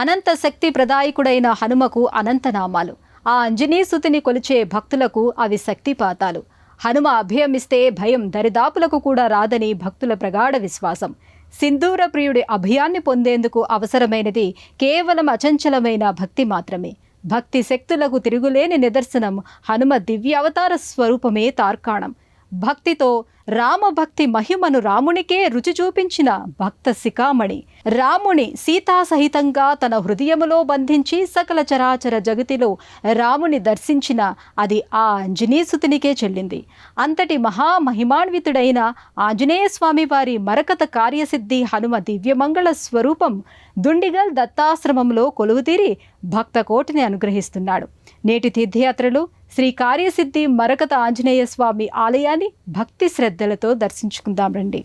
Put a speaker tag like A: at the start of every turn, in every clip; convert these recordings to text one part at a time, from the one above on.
A: అనంత శక్తి ప్రదాయకుడైన హనుమకు అనంతనామాలు. ఆ అంజనీసుతిని కొలిచే భక్తులకు అవి శక్తిపాతాలు. హనుమ అభయమిస్తే భయం దరిదాపులకు కూడా రాదని భక్తుల ప్రగాఢ విశ్వాసం. సింధూర ప్రియుడి అభయాన్ని పొందేందుకు అవసరమైనది కేవలం అచంచలమైన భక్తి మాత్రమే. భక్తి శక్తులకు తిరుగులేని నిదర్శనం హనుమ దివ్యావతార స్వరూపమే తార్కాణం. భక్తితో రామభక్తి మహిమను రామునికే రుచి చూపించిన భక్త శిఖామణి. రాముని సీతాసహితంగా తన హృదయములో బంధించి సకల చరాచర జగతిలో రాముని దర్శించిన అది ఆ ఆంజనేయసుతునికే చెల్లింది. అంతటి మహామహిమాన్వితుడైన ఆంజనేయ స్వామి వారి మరకత కార్యసిద్ధి హనుమ దివ్యమంగళ స్వరూపం దుండిగల్ దత్తాశ్రమంలో కొలువుతీరి భక్త కోటిని అనుగ్రహిస్తున్నాడు. నేటి తీర్థయాత్రలు శ్రీ కార్యసిద్ధి మరకత ఆంజనేయ స్వామి ఆలయాన్ని భక్తి శ్రద్ధలతో దర్శించుకుందాం రండి.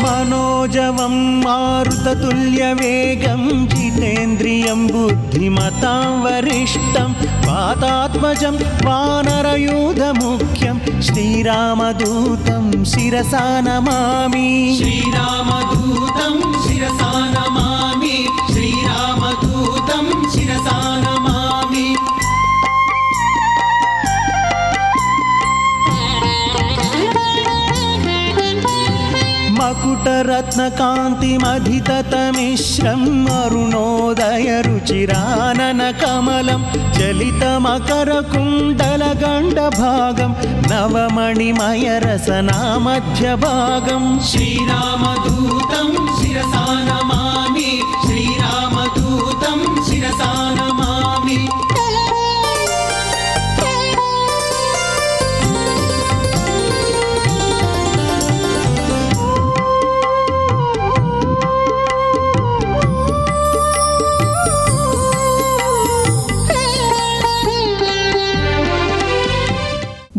B: మనోజవం మారుతతుల్యవేగం జితేంద్రియం బుద్ధిమతాం వరిష్టం వాతాత్మజం వానరయూధముఖ్యం శ్రీరామదూతం శిరసా నమామి. శ్రీరామదూతం శిరసా నమామి. శ్రీరామదూతం శిరసా నమామి. మకుటరత్నకాంతిమధితతమిశ్రం అరుణోదయ రుచిరానన కమలం చలితమకరకుండలగండభాగం నవమణిమయ రసనామధ్యభాగం. శ్రీరామదూతం శిరసా నమామి. శ్రీరామదూతం శిరసా నమామి.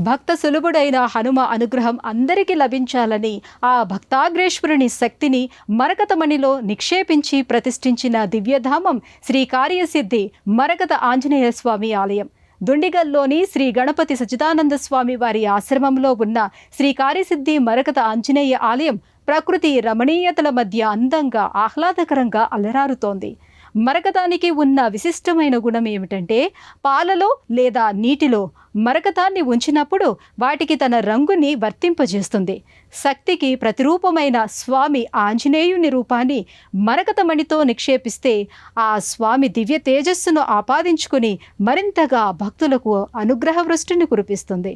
A: భక్త సులభుడైన హనుమ అనుగ్రహం అందరికీ లభించాలని ఆ భక్తాగ్రేశ్వరుని శక్తిని మరకతమణిలో నిక్షేపించి ప్రతిష్ఠించిన దివ్యధామం శ్రీ కార్యసిద్ధి మరకత ఆంజనేయ స్వామి ఆలయం. దుండిగల్లోని శ్రీ గణపతి సచ్చిదానంద స్వామి వారి ఆశ్రమంలో ఉన్న శ్రీ కార్యసిద్ధి మరకత ఆంజనేయ ఆలయం ప్రకృతి రమణీయతల మధ్య అందంగా ఆహ్లాదకరంగా అలరారుతోంది. మరకతానికి ఉన్న విశిష్టమైన గుణం ఏమిటంటే పాలలో లేదా నీటిలో మరకతాన్ని ఉంచినప్పుడు వాటికి తన రంగుని వర్తింపజేస్తుంది. శక్తికి ప్రతిరూపమైన స్వామి ఆంజనేయుని రూపాన్ని మరకతమణితో నిక్షేపిస్తే ఆ స్వామి దివ్య తేజస్సును ఆపాదించుకుని మరింతగా భక్తులకు అనుగ్రహ వృష్టిని కురిపిస్తుంది.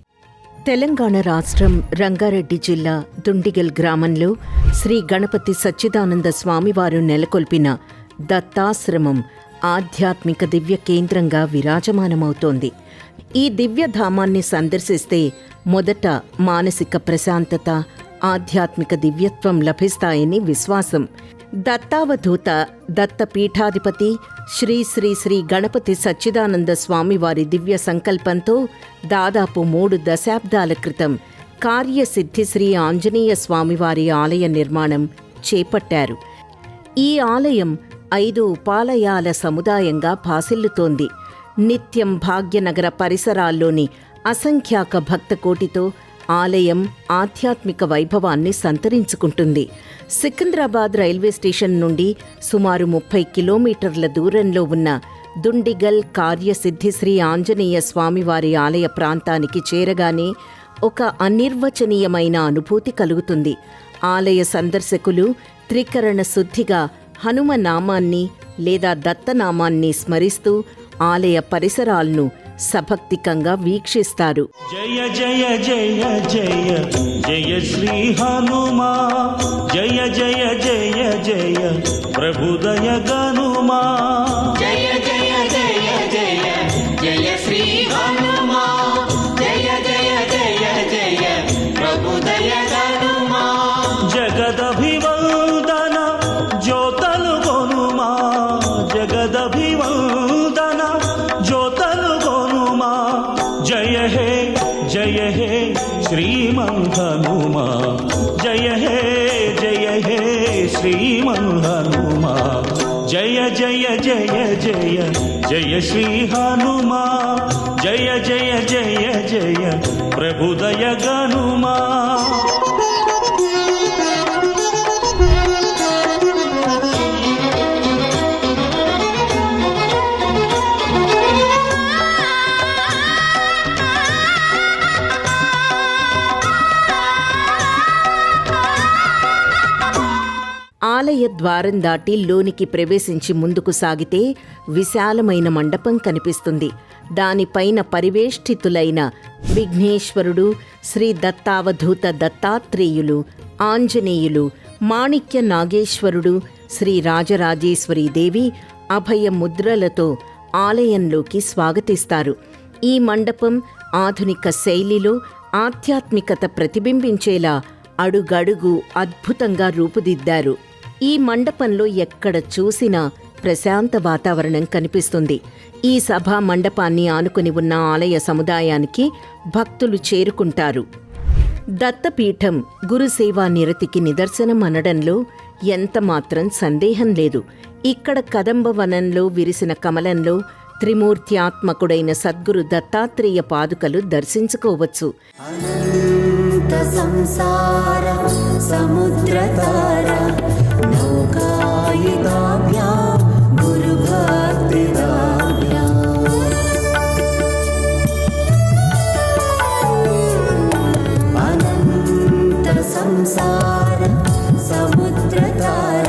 C: తెలంగాణ రాష్ట్రం రంగారెడ్డి జిల్లా దుండిగల్ గ్రామంలో శ్రీ గణపతి సచ్చిదానంద స్వామివారు నెలకొల్పిన దత్తాశ్రమం ఆధ్యాత్మిక దివ్య కేంద్రంగా విరాజమానమవుతోంది. ఈ దివ్యధామాన్ని సందర్శిస్తే మొదట మానసిక ప్రశాంతత, ఆధ్యాత్మిక దివ్యత్వం లభిస్తాయని విశ్వాసం. దత్తావధూత దత్తపీఠాధిపతి శ్రీ శ్రీ శ్రీ గణపతి సచ్చిదానంద స్వామివారి దివ్య సంకల్పంతో దాదాపు 3 దశాబ్దాల క్రితం కార్యసిద్ధి శ్రీ ఆంజనేయ స్వామివారి ఆలయ నిర్మాణం చేపట్టారు. ఈ ఆలయం 5 ఉపాలయాల సముదాయంగా భాసిల్లుతోంది. నిత్యం భాగ్యనగర పరిసరాల్లోని అసంఖ్యాక భక్తకోటితో ఆలయం ఆధ్యాత్మిక వైభవాన్ని సంతరించుకుంటుంది. సికింద్రాబాద్ రైల్వే స్టేషన్ నుండి సుమారు 30 కిలోమీటర్ల దూరంలో ఉన్న దుండిగల్ కార్యసిద్ధి శ్రీ ఆంజనేయ స్వామివారి ఆలయ ప్రాంతానికి చేరగానే ఒక అనిర్వచనీయమైన అనుభూతి కలుగుతుంది. ఆలయ సందర్శకులు త్రికరణ శుద్ధిగా హనుమ నామాన్ని లేదా దత్తనామాన్ని స్మరిస్తూ ఆలయ పరిసరాలను సభక్తికంగా వీక్షిస్తారు.
B: జయ జయ జయ జయ జయ శ్రీ హనుమా. జయ జయ జయ జయ ప్రభుదయ గనుమా. జయ జయ జయ జయ జయ శ్రీ హనుమా. జయ జయ జయ జయ ప్రభుదయ గనుమా. జగదభివందన జ్యోతలు గొనుమా. జగదభివందన జ్యోతలు గొనుమా. జయ హే శ్రీమన్ హనుమా. జయ హే శ్రీమన్ హనుమా. జయ జయ జయ జయ జయ జయ శ్రీ హనుమా జయ జయ జయ జయ ప్రభుదయ గనుమా.
C: ఆలయ ద్వారం దాటి లోనికి ప్రవేశించి ముందుకు సాగితే విశాలమైన మండపం కనిపిస్తుంది. దానిపైన పరివేష్టితులైన విఘ్నేశ్వరుడు, శ్రీ దత్తావధూత దత్తాత్రేయులు, ఆంజనేయులు, మాణిక్య నాగేశ్వరుడు, శ్రీ రాజరాజేశ్వరీదేవి అభయ ముద్రలతో ఆలయంలోకి స్వాగతిస్తారు. ఈ మండపం ఆధునిక శైలిలో ఆధ్యాత్మికత ప్రతిబింబించేలా అడుగడుగు అద్భుతంగా రూపుదిద్దారు. ఈ మండపంలో ఎక్కడ చూసినా ప్రశాంత వాతావరణం కనిపిస్తుంది. ఈ సభా మండపాన్ని ఆనుకుని ఉన్న ఆలయ సముదాయానికి భక్తులు చేరుకుంటారు. దత్తపీఠం గురుసేవా నిరతికి నిదర్శనం అనడంలో ఎంతమాత్రం సందేహం లేదు. ఇక్కడ కదంబవనంలో విరిసిన కమలంలో త్రిమూర్త్యాత్మకుడైన సద్గురు దత్తాత్రేయ పాదుకలు దర్శించుకోవచ్చు.
D: సంసార సముద్రతార నౌకాయుధాభ్యా గురు భక్తిదాభ్యా అనంత సంసార సముద్రతార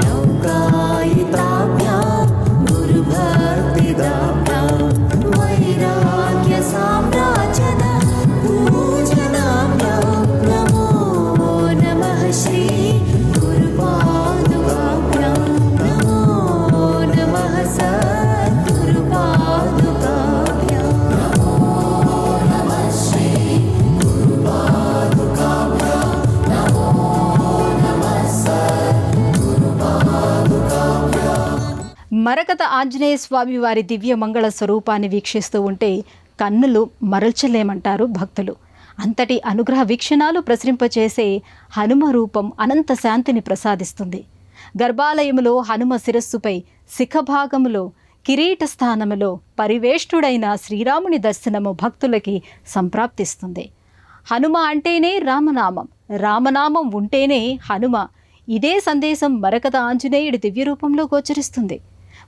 D: నౌకాయుధాభ్యా గురు భక్తిదాభ్యా వైరాగ్య సామ్రాజ్యద పూజనాభ్యా నమో నమః శ్రీ గురుపాదుకాభ్యా నమో నమః సద్గురుపాదుకాభ్యా నమో నమః శ్రీ గురుపాదుకాభ్యా నమో నమః సద్గురుపాదుకాభ్యా.
A: మరకత ఆంజనేయ స్వామి వారి దివ్య మంగళ స్వరూపాన్ని వీక్షిస్తూ ఉంటే కన్నులు మరల్చలేమంటారు భక్తులు. అంతటి అనుగ్రహ వీక్షణాలు ప్రసరింపచేసే హనుమ రూపం అనంత శాంతిని ప్రసాదిస్తుంది. గర్భాలయములో హనుమ శిరస్సుపై శిఖభాగములో కిరీట స్థానములో పరివేష్టుడైన శ్రీరాముని దర్శనము భక్తులకి సంప్రాప్తిస్తుంది. హనుమ అంటేనే రామనామం, రామనామం ఉంటేనే హనుమ. ఇదే సందేశం మరకత ఆంజనేయుడి దివ్య రూపంలో గోచరిస్తుంది.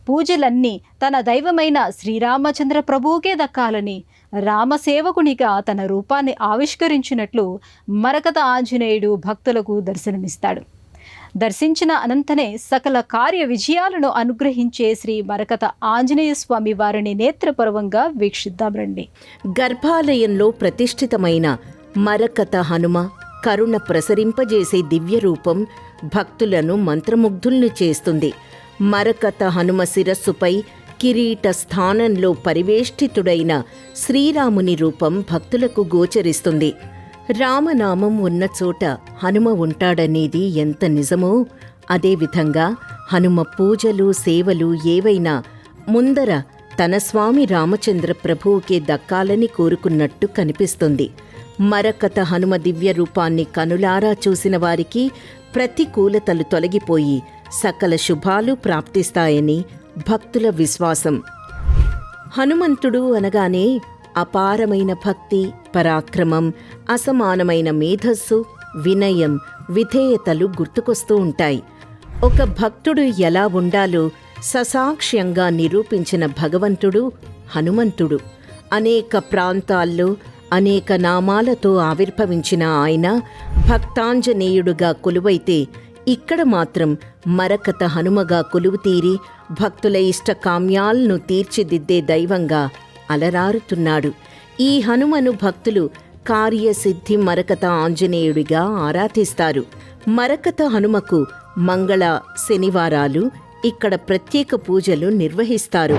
A: పూజలన్నీ తన దైవమైన శ్రీరామచంద్ర ప్రభువుకే దక్కాలని రామసేవకునిగా తన రూపాన్ని ఆవిష్కరించినట్లు మరకత ఆంజనేయుడు భక్తులకు దర్శనమిస్తాడు. దర్శించిన అనంతనే సకల కార్య విజయాలను అనుగ్రహించే శ్రీ మరకత ఆంజనేయ స్వామి వారిని నేత్రపర్వంగా వీక్షిద్దాం రండి.
C: గర్భాలయంలో ప్రతిష్ఠితమైన మరకత హనుమ కరుణ ప్రసరింపజేసే దివ్య రూపం భక్తులను మంత్రముగ్ధుల్ని చేస్తుంది. మరకత హనుమ శిరస్సుపై కిరీట స్థానంలో పరివేష్టితుడైన శ్రీరాముని రూపం భక్తులకు గోచరిస్తుంది. రామనామం ఉన్న చోట హనుమ ఉంటాడనేది ఎంత నిజమో అదేవిధంగా హనుమ పూజలు సేవలు ఏవైనా ముందర తన స్వామి రామచంద్ర ప్రభువుకే దక్కాలని కోరుకున్నట్టు కనిపిస్తుంది. మరకత హనుమ దివ్య రూపాన్ని కనులారా చూసిన వారికి ప్రతికూలతలు తొలగిపోయి సకల శుభాలు ప్రాప్తిస్తాయని భక్తుల విశ్వాసం. హనుమంతుడు అనగానే అపారమైన భక్తి, పరాక్రమం, అసమానమైన మేధస్సు, వినయం, విధేయతలు గుర్తుకొస్తూ ఉంటాయి. ఒక భక్తుడు ఎలా ఉండాలో ససాక్ష్యంగా నిరూపించిన భగవంతుడు హనుమంతుడు. అనేక ప్రాంతాల్లో అనేక నామాలతో ఆవిర్భవించిన ఆయన భక్తాంజనేయుడుగా కొలువైతే ఇక్కడ మాత్రం మరకత హనుమగా కొలువుతీరి భక్తుల ఇష్టకామ్యాలను తీర్చిదిద్దే దైవంగా అలరారుతున్నాడు. ఈ హనుమను భక్తులు కార్యసిద్ధి మరకత ఆంజనేయుడిగా ఆరాధిస్తారు. మరకత హనుమకు మంగళ శనివారాలు ఇక్కడ ప్రత్యేక పూజలు నిర్వహిస్తారు.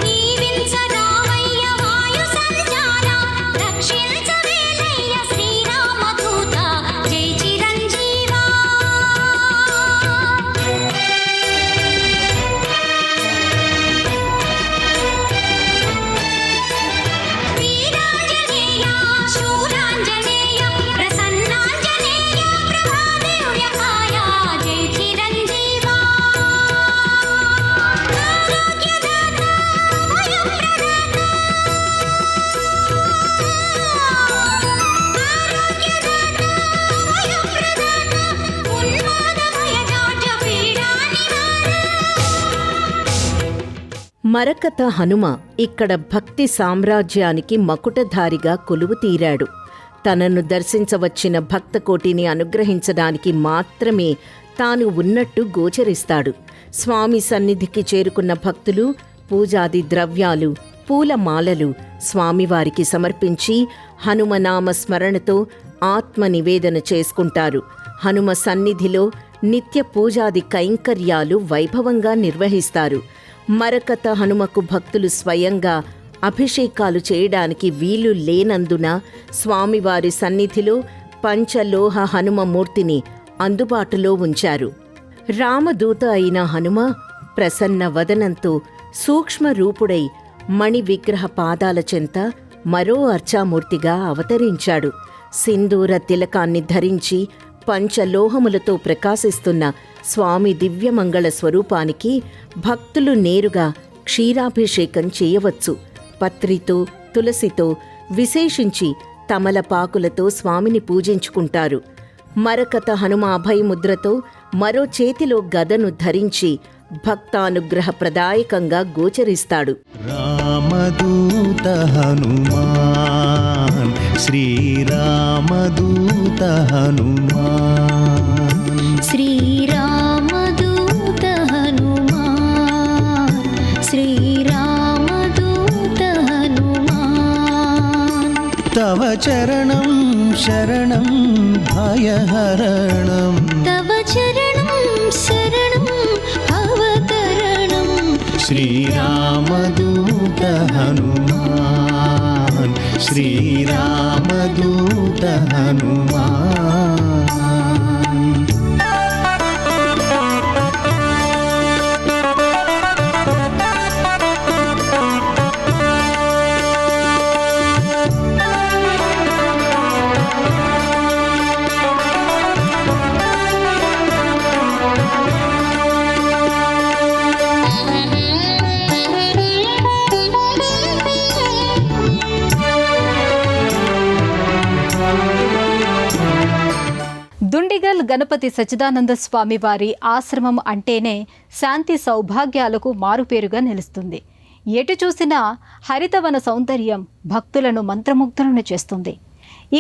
D: దీవించ రామయ్య వాయు
C: మరకత హనుమ ఇక్కడ భక్తి సామ్రాజ్యానికి మకుటధారిగా కొలువు తీరాడు. తనను దర్శించవచ్చిన భక్తకోటిని అనుగ్రహించడానికి మాత్రమే తాను ఉన్నట్టు గోచరిస్తాడు. స్వామి సన్నిధికి చేరుకున్న భక్తులు పూజాది ద్రవ్యాలు, పూలమాలలు స్వామివారికి సమర్పించి హనుమనామ స్మరణతో ఆత్మ నివేదన చేసుకుంటారు. హనుమ సన్నిధిలో నిత్య పూజాది కైంకర్యాలు వైభవంగా నిర్వహిస్తారు. మరకత హనుమకు భక్తులు స్వయంగా అభిషేకాలు చేయడానికి వీలు లేనందున స్వామివారి సన్నిధిలో పంచలోహ హనుమ మూర్తిని అందుబాటులో ఉంచారు. రామదూత అయిన హనుమ ప్రసన్న వదనంతో సూక్ష్మ రూపుడై మణి విగ్రహ పాదాల చెంత మరో అర్చామూర్తిగా అవతరించాడు. సింధూర తిలకాన్ని ధరించి పంచలోహములతో ప్రకాశిస్తున్న స్వామి దివ్యమంగళ స్వరూపానికి భక్తులు నేరుగా క్షీరాభిషేకం చేయవచ్చు. పత్రితో, తులసితో, విశేషించి తమలపాకులతో స్వామిని పూజించుకుంటారు. మరకత హనుమ అభయముద్రతో మరో చేతిలో గదను ధరించి భక్తానుగ్రహ ప్రదాయకంగా గోచరిస్తాడు.
B: రామదూత హనుమాన్, శ్రీరామదూత హనుమాన్,
E: శ్రీరామదూత హనుమాన్, శ్రీరామదూత హనుమాన్.
B: తవ చరణం శరణం భయహరణం,
E: తవ చరణం శరణం అవతరణం.
B: శ్రీరామదూత హనుమాన్, శ్రీరామదూత హనుమాన్.
A: దుండిగల్ గణపతి సచ్చిదానంద స్వామి వారి ఆశ్రమం అంటేనే శాంతి సౌభాగ్యాలకు మారుపేరుగా నిలుస్తుంది. ఎటు చూసినా హరితవన సౌందర్యం భక్తులను మంత్రముగ్ధులను చేస్తుంది.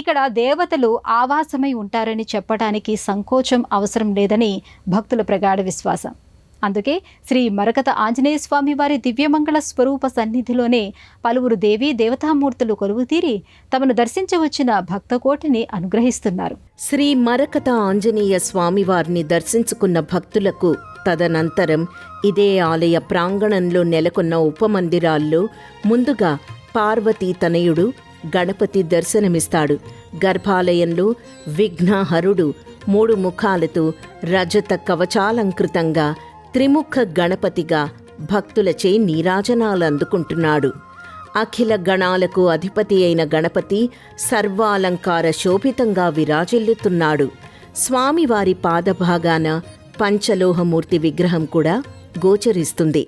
A: ఇక్కడ దేవతలు ఆవాసమై ఉంటారని చెప్పడానికి సంకోచం అవసరం లేదని భక్తుల ప్రగాఢ విశ్వాసం. అందుకే శ్రీ మరకత ఆంజనేయ స్వామి వారి దివ్యమంగళ స్వరూప సన్నిధిలోనే పలువురు దేవీ దేవతామూర్తులు కొలువుతీరి తమను దర్శించవచ్చిన భక్తకోటిని అనుగ్రహిస్తున్నారు.
C: శ్రీ మరకత ఆంజనేయ స్వామివారిని దర్శించుకున్న భక్తులకు తదనంతరం ఇదే ఆలయ ప్రాంగణంలో నెలకొన్న ఉపమందిరాల్లో ముందుగా పార్వతీ తనయుడు గణపతి దర్శనమిస్తాడు. గర్భాలయంలో విఘ్నహరుడు 3 ముఖాలతో రజత కవచాలంకృతంగా త్రిముఖ గణపతిగా భక్తులచే నీరాజనాలందుకుంటున్నాడు. అఖిల గణాలకు అధిపతి అయిన గణపతి సర్వాలంకార శోభితంగా విరాజిల్లుతున్నాడు. స్వామివారి పాదభాగాన పంచలోహమూర్తి విగ్రహం కూడా గోచరిస్తుంది.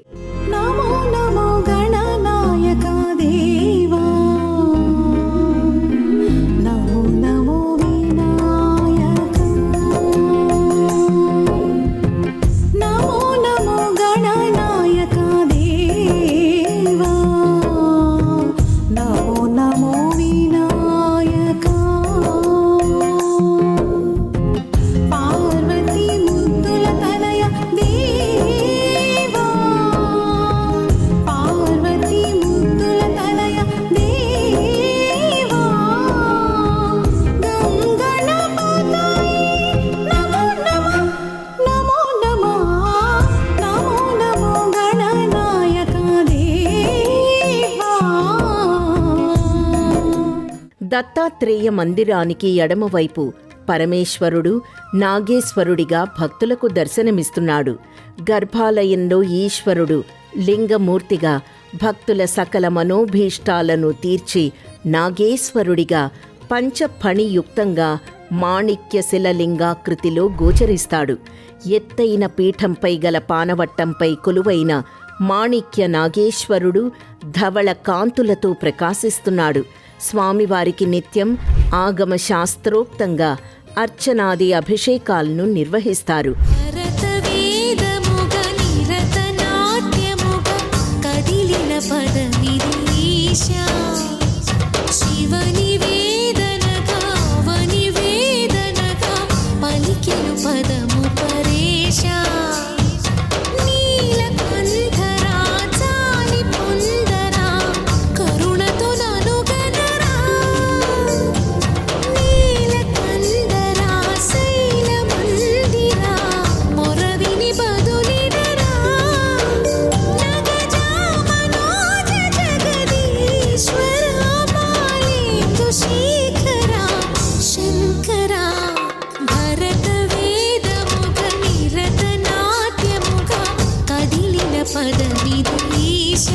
D: నమో నమో గణనాయక దేవా, నమో నమో వినాయక, నమో నమో గణనాయక దేవా, నమో నమో వినాయక. పార్వతీ ముద్దుల తనయ దేవా, పార్వతీ ముద్దుల తనయ దేవా, గంగణపతయే నమో నమో, నమో నమో, నమో నమో గణనాయక దేవా.
C: దత్తాత్రేయ మందిరానికి ఎడమవైపు పరమేశ్వరుడు నాగేశ్వరుడిగా భక్తులకు దర్శనమిస్తున్నాడు. గర్భాలయంలో ఈశ్వరుడు లింగమూర్తిగా భక్తుల సకల మనోభీష్టాలను తీర్చి నాగేశ్వరుడిగా పంచఫణియుక్తంగా మాణిక్య శిలలింగాకృతిలో గోచరిస్తాడు. ఎత్తైన పీఠంపై గల పానవట్టంపై కొలువైన మాణిక్య నాగేశ్వరుడు ధవళ కాంతులతో ప్రకాశిస్తున్నాడు. స్వామివారికి నిత్యం ఆగమ శాస్త్రోక్తంగా అర్చనాది అభిషేకాలను నిర్వహిస్తారు.
E: భరత వేదముగ నిరత నాట్యముగ కదిలి శివని వేదనగా వని వేదనగా పలికెను పదము పరేశ నీలకంఠరా చాలి పొందరా కరుణతో ననుగనరా నీలకంఠరా శైల మందిరా మొరవిని బదులిడరా నగజా మనోజ జగదీశ్వరా పాలేందు శేఖరా శంకరా భరత వేదముగ నిరత నాట్యముగా కదిలిన పదవిదేశ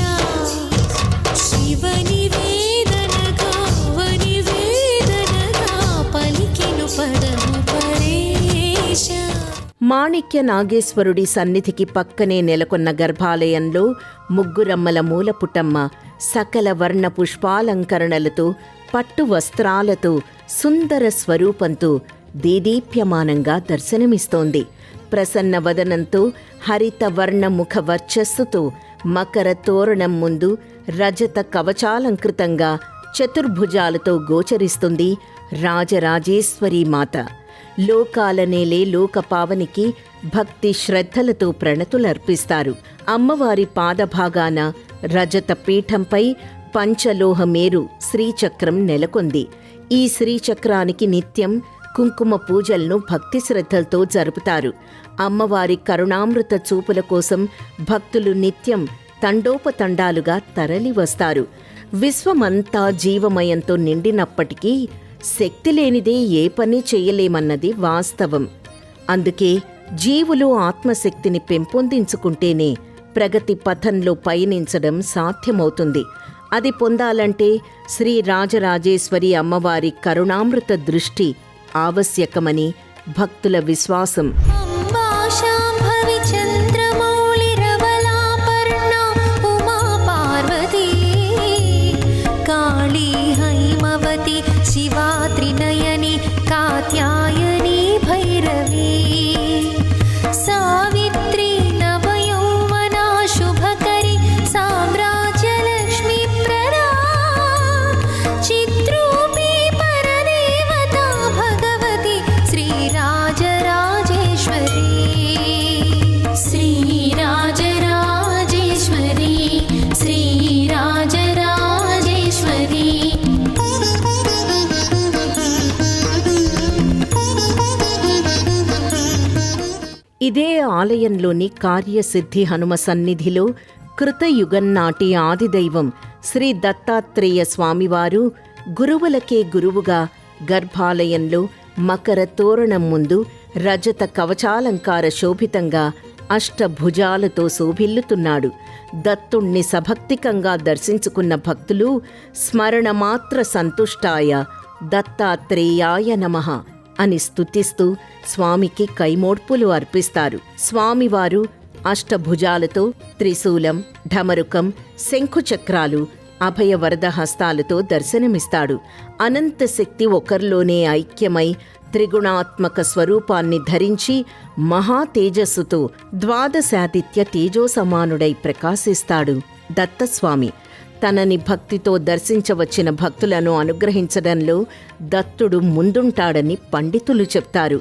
E: శివని వేదనగా వని వేదనగా పలికెను పదము పరేశ.
C: మాణిక్య నాగేశ్వరుడి సన్నిధికి పక్కనే నెలకొన్న గర్భాలయంలో ముగ్గురమ్మల మూలపుటమ్మ సకల వర్ణ పుష్పాలంకరణలతో పట్టు వస్త్రాలతో సుందర స్వరూపంతో దేదీప్యమానంగా దర్శనమిస్తోంది. ప్రసన్న వదనంతో హరిత వర్ణ ముఖ వర్చస్సుతో మకర తోరణం ముందు రజత కవచాలంకృతంగా చతుర్భుజాలతో గోచరిస్తుంది రాజరాజేశ్వరీ మాత. లోకాలనేలే లోకపావనికి భక్తి శ్రద్ధలతో ప్రణతులర్పిస్తారు. అమ్మవారి పాదభాగాన రజత పీఠంపై పంచలోహ మేరు శ్రీచక్రం నెలకొంది. ఈ శ్రీచక్రానికి నిత్యం కుంకుమ పూజలను భక్తి శ్రద్ధలతో జరుపుతారు. అమ్మవారి కరుణామృత చూపుల కోసం భక్తులు నిత్యం తండోపతండాలుగా తరలివస్తారు. విశ్వమంతా జీవమయంతో నిండినప్పటికీ శక్తి లేనిదే ఏ పని చేయలేమన్నది వాస్తవం. అందుకే జీవులు ఆత్మశక్తిని పెంపొందించుకుంటేనే ప్రగతి పథంలో పయనించడం సాధ్యమవుతుంది. అది పొందాలంటే శ్రీ రాజరాజేశ్వరి అమ్మవారి కరుణామృత దృష్టి ఆవశ్యకమని భక్తుల విశ్వాసం.
E: అంబా శాంభవి చంద్రమౌళిరవలాపర్ణ ఉమా పార్వతీ కాళీ హైమవతి శివా త్రినయని కాత్యాయని భైరవీ సావిత్రి నవయౌవనా శుభకరి సామ్రాజ్యలక్ష్మీ ప్రదా చిద్రూపీ పరదేవతా భగవతి శ్రీరాజరాజేశ్వరీ శ్రీరాజరాజేశ్వరీ శ్రీరాజరాజేశ్వరీ.
C: ఇదే ఆలయంలోని కార్యసిద్ధి హనుమ సన్నిధిలో కృతయుగన్నాటి ఆదిదైవం శ్రీ దత్తాత్రేయ స్వామివారు గురువులకే గురువుగా గర్భాలయంలో మకర తోరణం ముందు రజత కవచాలంకార శోభితంగా అష్టభుజాలతో శోభిల్లుతున్నాడు. దత్తుణ్ణి సభక్తికంగా దర్శించుకున్న భక్తులు స్మరణమాత్ర సంతుష్టాయ దత్తాత్రేయాయ నమః అని స్తుతిస్తూ స్వామికి కైమోడ్పులు అర్పిస్తారు. స్వామివారు అష్టభుజాలతో త్రిశూలం, ఢమరుకం, శంఖుచక్రాలు, అభయవరద హస్తాలతో దర్శనమిస్తాడు. అనంత శక్తి ఒకరిలోనే ఐక్యమై త్రిగుణాత్మక స్వరూపాన్ని ధరించి మహా తేజస్సుతో ద్వాదశాదిత్య తేజోసమానుడై ప్రకాశిస్తాడు దత్తస్వామి. తనని భక్తితో దర్శించవచ్చిన భక్తులను అనుగ్రహించడంలో దత్తుడు ముందుంటాడని పండితులు చెప్తారు.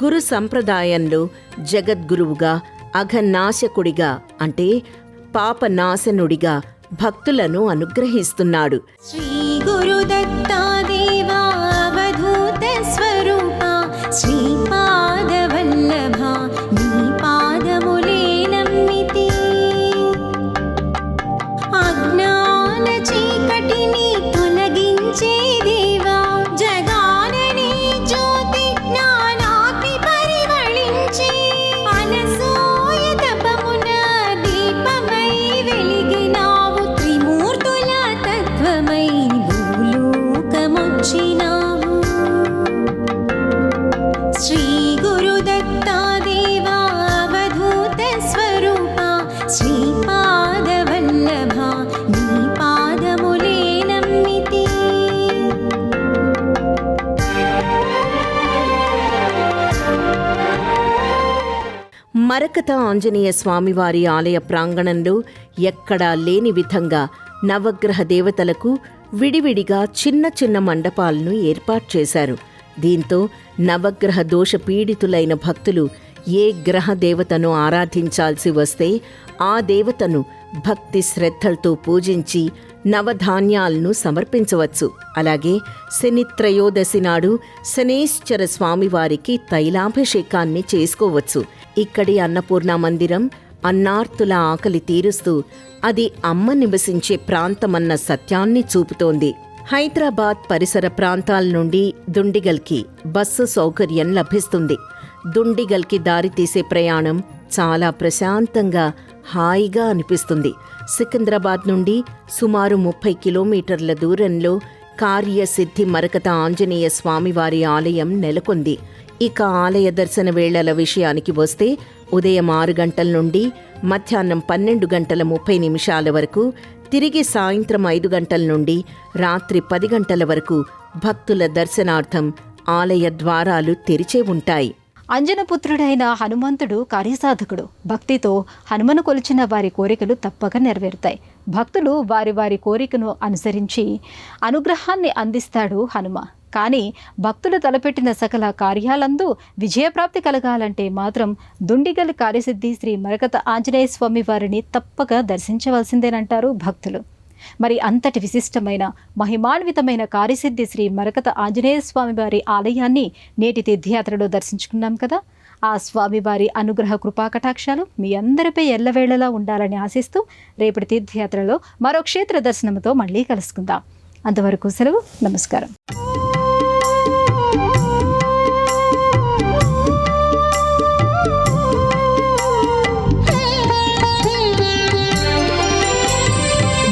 C: గురు సంప్రదాయంలో జగద్గురువుగా, అఘనాశకుడిగా అంటే పాపనాశనుడిగా భక్తులను అనుగ్రహిస్తున్నాడు.
E: శ్రీ గురుదత్తా దేవా అవధూత స్వరూపా శ్రీపాదవల్లభా నీ పాదములే నమ్మితి అజ్ఞాన చీకటిని తొలగించే దేవా జగానని జ్యోతి జ్ఞానాగ్ని పరిమళించి అనసూయ తపమున దీపమై వెలిగినావు త్రిమూర్తుల తత్వమై భూలోకమొచ్చినావు. శ్రీ గురుదత్తా దేవా అవధూత స్వరూపా శ్రీపాదవల్లభా నీ పాదములే నమ్మితి.
C: మరకత ఆంజనేయ స్వామివారి ఆలయ ప్రాంగణంలో ఎక్కడా లేని విధంగా నవగ్రహ దేవతలకు విడివిడిగా చిన్న చిన్న మండపాలను ఏర్పాటు చేశారు. దీంతో నవగ్రహ దోష పీడితులైన భక్తులు ఏ గ్రహ దేవతను ఆరాధించాల్సి వస్తే ఆ దేవతను భక్తి శ్రద్ధలతో పూజించి నవధాన్యాలను సమర్పించవచ్చు. అలాగే శని త్రయోదశి నాడు శనేశ్వర స్వామివారికి తైలాభిషేకాన్ని చేసుకోవచ్చు. ఇక్కడి అన్నపూర్ణ మందిరం అన్నార్తుల ఆకలి తీరుస్తూ అది అమ్మ నివసించే ప్రాంతమన్న సత్యాన్ని చూపుతోంది. హైదరాబాద్ పరిసర ప్రాంతాల నుండి దుండిగల్కి బస్సు సౌకర్యం లభిస్తుంది. దుండిగల్కి దారితీసే ప్రయాణం చాలా ప్రశాంతంగా హాయిగా అనిపిస్తుంది. సికింద్రాబాద్ నుండి సుమారు 30 కిలోమీటర్ల దూరంలో కార్యసిద్ధి మరకత ఆంజనేయ స్వామివారి ఆలయం నెలకొంది. ఇక ఆలయ దర్శన వేళల విషయానికి వస్తే ఉదయం 6 గంటల నుండి మధ్యాహ్నం 12 గంటల 30 నిమిషాల వరకు, తిరిగి సాయంత్రం 5 గంటల నుండి రాత్రి 10 గంటల వరకు భక్తుల దర్శనార్థం ఆలయ ద్వారాలు తెరిచే ఉంటాయి.
A: అంజనపుత్రుడైన హనుమంతుడు కార్యసాధకుడు. భక్తితో హనుమను కొలిచిన వారి కోరికలు తప్పక నెరవేరుతాయి. భక్తులు వారి వారి కోరికను అనుసరించి అనుగ్రహాన్ని అందిస్తాడు హనుమ. కానీ భక్తులు తలపెట్టిన సకల కార్యాలందు విజయప్రాప్తి కలగాలంటే మాత్రం దుండిగల్ కార్యసిద్ధి శ్రీ మరకత ఆంజనేయ స్వామి వారిని తప్పక దర్శించవలసిందేనంటారు భక్తులు. మరి అంతటి విశిష్టమైన మహిమాన్వితమైన కార్యసిద్ధి శ్రీ మరకత ఆంజనేయ స్వామి వారి ఆలయాన్ని నేటి తీర్థయాత్రలో దర్శించుకున్నాం కదా. ఆ స్వామివారి అనుగ్రహ కృపాకటాక్షాలు మీ అందరిపై ఎల్లవేళలా ఉండాలని ఆశిస్తూ రేపటి తీర్థయాత్రలో మరో క్షేత్ర దర్శనంతో మళ్ళీ కలుసుకుందాం. అంతవరకు సెలవు. నమస్కారం.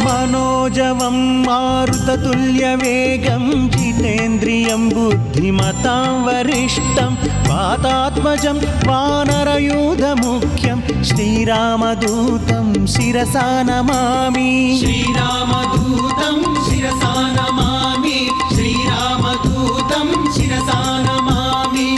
B: मनोजवं मारुततुल्यवेगं जितेन्द्रियं बुद्धिमतां वरिष्ठं वातात्मजं वानरयूथमुख्यं श्रीरामदूतं शिरसा नमामि. श्रीरामदूतं शिरसा नमामि. श्रीरामदूतं शिरसा नमामि.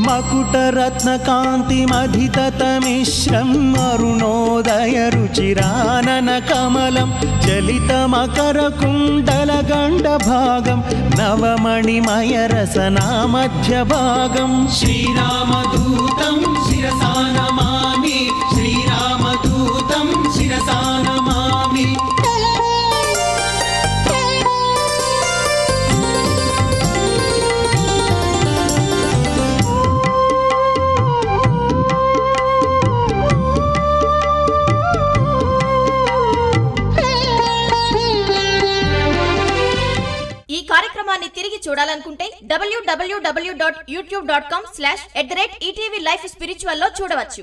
B: मकुटरत्नकान्तिमधिततमिश्रम् अरुणोदयरुचिराननकमलं चलितमकरकुण्डलगण्डभागं नवमणिमयरसनामध्यभागं. श्रीरामदूतं शिरसा नमामि. श्रीरामदूतं शिरसा नमामि.
F: ఈ కార్యక్రమాన్ని తిరిగి చూడాలనుకుంటే www.youtube.com/@ETV Life Spiritual లో చూడవచ్చు.